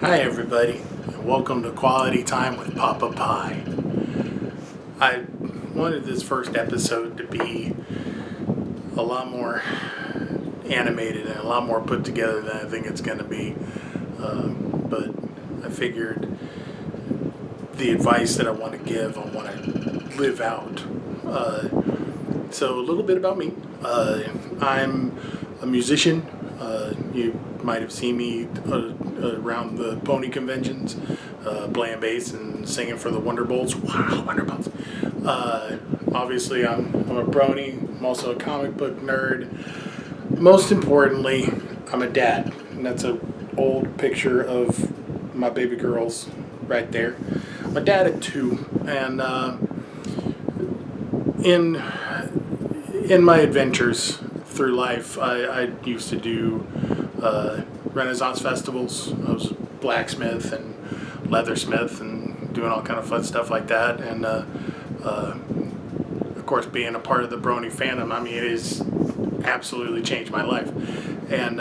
Hi everybody, and welcome to Quality Time with Papa Pie. I wanted this first episode to be a lot more animated and a lot more put together than I think it's going to be. But I figured the advice that I want to give, I want to live out. So a little bit about me. I'm a musician. You might have seen me around the pony conventions, playing bass and singing for the Wonderbolts. Wow, Wonderbolts. Obviously, I'm a brony. I'm also a comic book nerd. Most importantly, I'm a dad. And that's an old picture of my baby girls right there. I'm a dad of two. And in my adventures through life, I used to do Renaissance festivals. I was a blacksmith and leathersmith and doing all kind of fun stuff like that. And of course, being a part of the Brony fandom, I mean, it has absolutely changed my life. And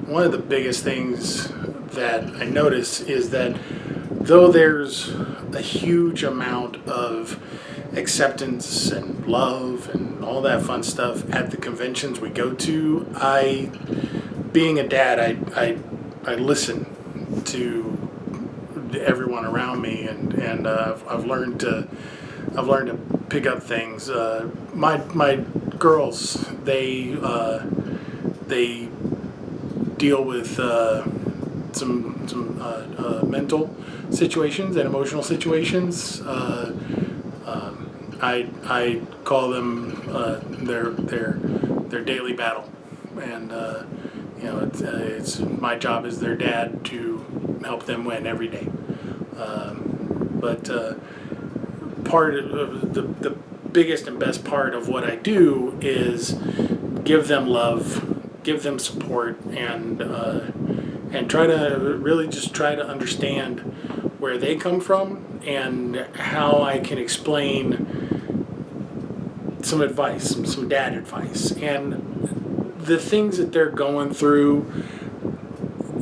one of the biggest things that I notice is that though there's a huge amount of acceptance and love and all that fun stuff at the conventions we go to, being a dad, I listen to everyone around me, and I've learned to pick up things. My girls, they deal with some mental situations and emotional situations. I call them their daily battle, and it's my job as their dad to help them win every day. But part of the biggest and best part of what I do is give them love, give them support, and try to really just try to understand where they come from and how I can explain some advice, some dad advice, and the things that they're going through.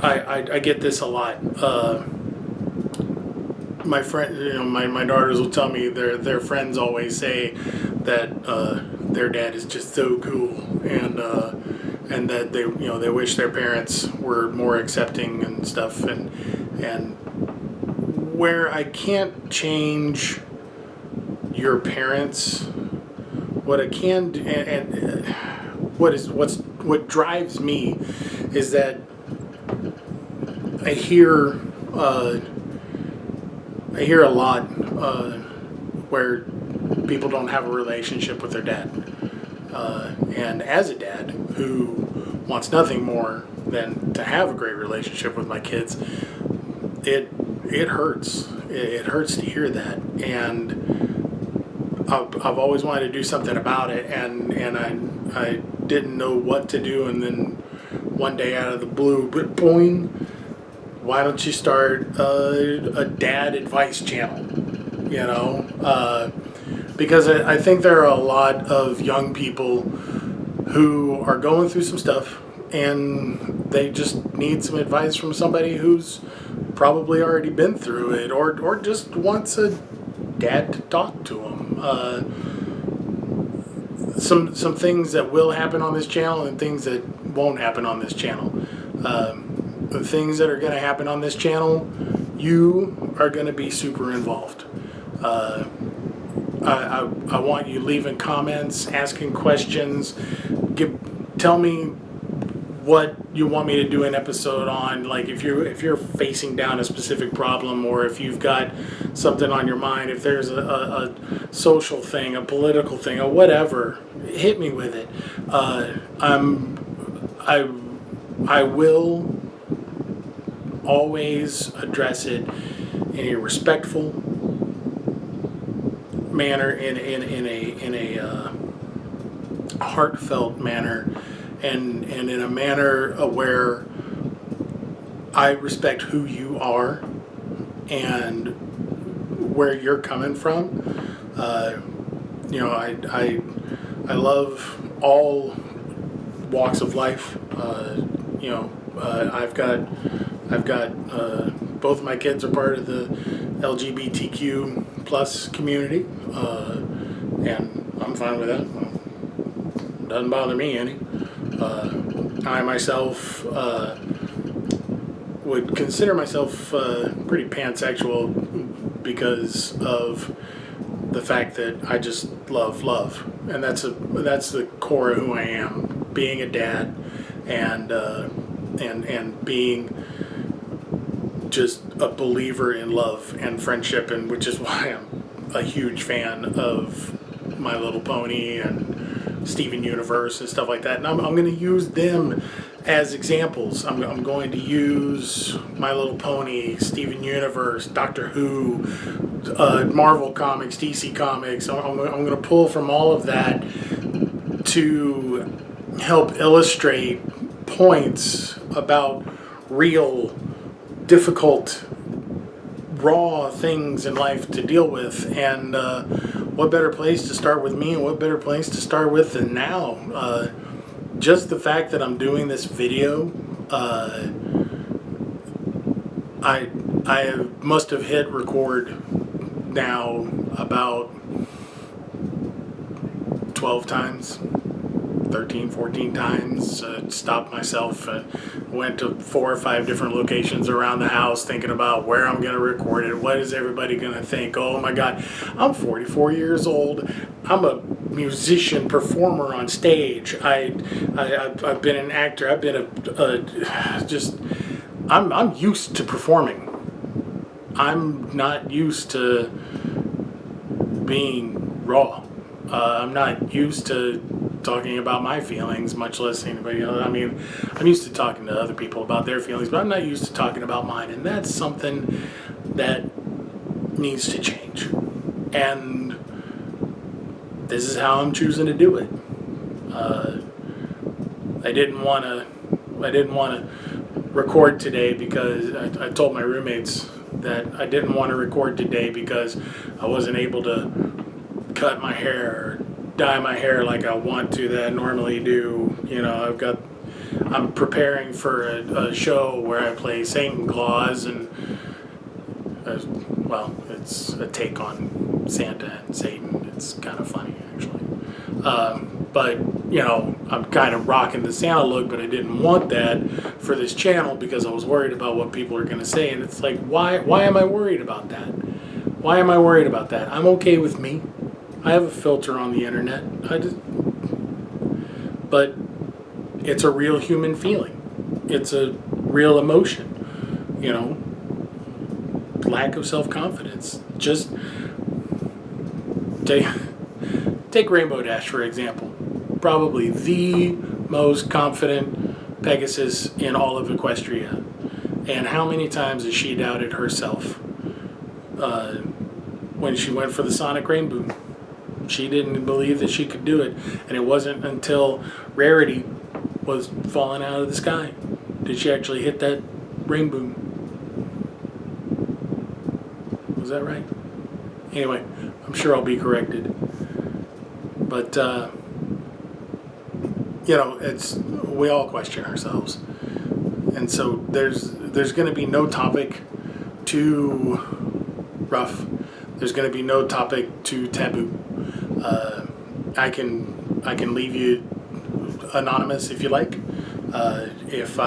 I get this a lot. My friend, my daughters will tell me their friends always say that their dad is just so cool, and that they wish their parents were more accepting and stuff, and where I can't change your parents, what I can do, and what drives me is that I hear a lot where people don't have a relationship with their dad, and as a dad who wants nothing more than to have a great relationship with my kids, it hurts. It hurts to hear that, and I've always wanted to do something about it, and I didn't know what to do, and then one day out of the blue, boing, why don't you start a dad advice channel? Because I think there are a lot of young people who are going through some stuff, and they just need some advice from somebody who's probably already been through it, or just wants a dad to talk to them. Some things that will happen on this channel and things that won't happen on this channel. The things that are going to happen on this channel, you are going to be super involved. I want you leaving comments, asking questions. Tell me what you want me to do an episode on. Like if you're facing down a specific problem, or if you've got something on your mind, if there's a social thing, a political thing, or whatever, hit me with it. I will always address it in a respectful manner, in a heartfelt manner, and in a manner where I respect who you are and where you're coming from. I love all walks of life. I've got both my kids are part of the LGBTQ plus community, and I'm fine with that. Doesn't bother me any. I myself would consider myself pretty pansexual because of the fact that I just love, and that's the core of who I am. Being a dad, and being just a believer in love and friendship, and which is why I'm a huge fan of My Little Pony and Steven Universe and stuff like that. And I'm going to use them as examples. I'm going to use My Little Pony, Steven Universe, Doctor Who, Marvel Comics, DC Comics. I'm going to pull from all of that to help illustrate points about real, difficult, raw things in life to deal with. And what better place to start with me, and what better place to start with than now? Just the fact that I'm doing this video, I must have hit record now about 12 times, 13, 14 times. Stopped myself, went to 4 or 5 different locations around the house thinking about where I'm going to record it. What is everybody going to think? Oh my God, I'm 44 years old. I'm a musician, performer on stage. I've been an actor. I've been I'm used to performing. I'm not used to being raw. I'm not used to talking about my feelings, much less anybody else. I mean, I'm used to talking to other people about their feelings, but I'm not used to talking about mine, and that's something that needs to change. And this is how I'm choosing to do it. I didn't want to record today because I told my roommates that I didn't want to record today because I wasn't able to cut my hair or dye my hair like I want to, that I normally do. You know, I'm preparing for a show where I play Santa Claus, and well, it's a take on Santa and Satan. It's kind of funny, actually. But, you know, I'm kind of rocking the Santa look, but I didn't want that for this channel because I was worried about what people are going to say. And it's like, why am I worried about that? Why am I worried about that? I'm okay with me. I have a filter on the internet. But it's a real human feeling. It's a real emotion, you know. Lack of self-confidence. Just take Rainbow Dash, for example. Probably the most confident Pegasus in all of Equestria. And how many times has she doubted herself when she went for the Sonic Rainbow? She didn't believe that she could do it. And it wasn't until Rarity was falling out of the sky did she actually hit that rainbow. Was that right? Anyway, I'm sure I'll be corrected. But, you know, we all question ourselves. And so there's going to be no topic too rough. There's going to be no topic too taboo. I can leave you anonymous if you like. If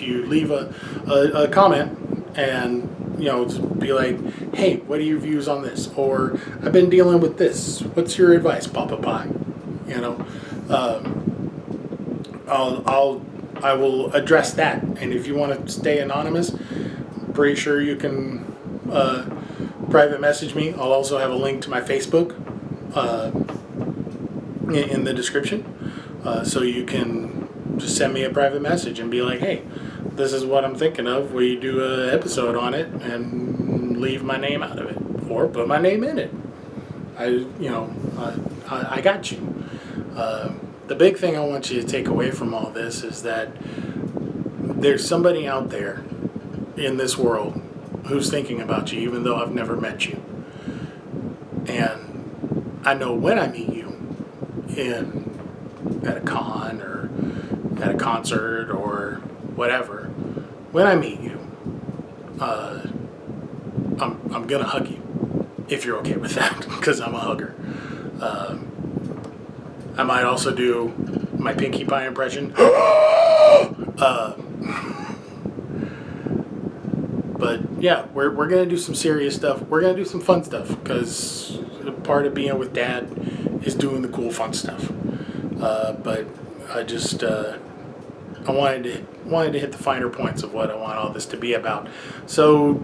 you leave a comment and, you know, be like, hey, what are your views on this? Or I've been dealing with this. What's your advice, Pappa Pie? You know, I will address that. And if you want to stay anonymous, I'm pretty sure you can private message me. I'll also have a link to my Facebook in the description, so you can just send me a private message and be like, hey, this is what I'm thinking of. Will you do an episode on it and leave my name out of it, or put my name in it? I got you. The big thing I want you to take away from all this is that there's somebody out there in this world who's thinking about you, even though I've never met you. And I know when I meet you at a con or at a concert or whatever, when I meet you, I'm gonna hug you if you're okay with that, because I'm a hugger. I might also do my Pinkie Pie impression. But yeah, we're gonna do some serious stuff. We're gonna do some fun stuff, because part of being with Dad is doing the cool fun stuff. But I just I wanted to hit the finer points of what I want all this to be about. So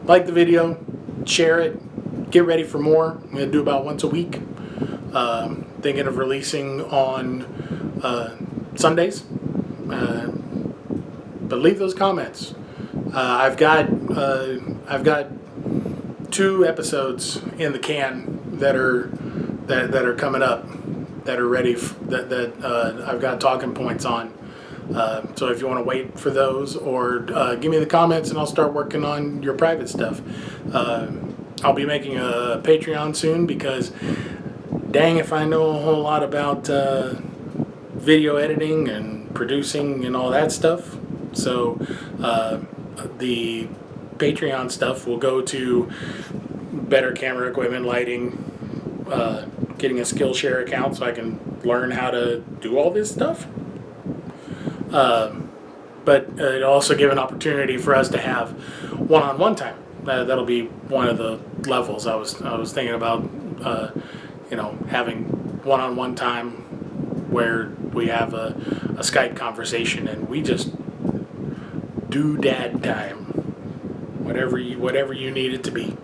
like the video, share it, get ready for more. I'm gonna do about once a week. Thinking of releasing on Sundays. But leave those comments. I've got 2 episodes in the can that are coming up, that are ready. I've got talking points on. So if you want to wait for those, or give me the comments and I'll start working on your private stuff. I'll be making a Patreon soon, because dang if I know a whole lot about video editing and producing and all that stuff. So the Patreon stuff will go to better camera equipment, lighting, getting a Skillshare account so I can learn how to do all this stuff. But it'll also give an opportunity for us to have one-on-one time. That'll be one of the levels. I was thinking about having one-on-one time where we have a Skype conversation and we just do dad time, whatever you need it to be.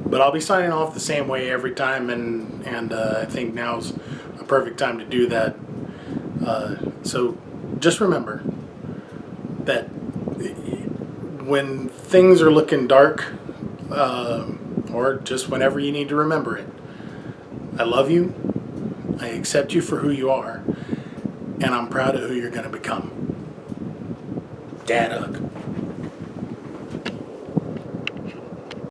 But I'll be signing off the same way every time, and I think now's a perfect time to do that. So just remember that when things are looking dark, or just whenever you need to remember it, I love you, I accept you for who you are, and I'm proud of who you're going to become. Dad hug.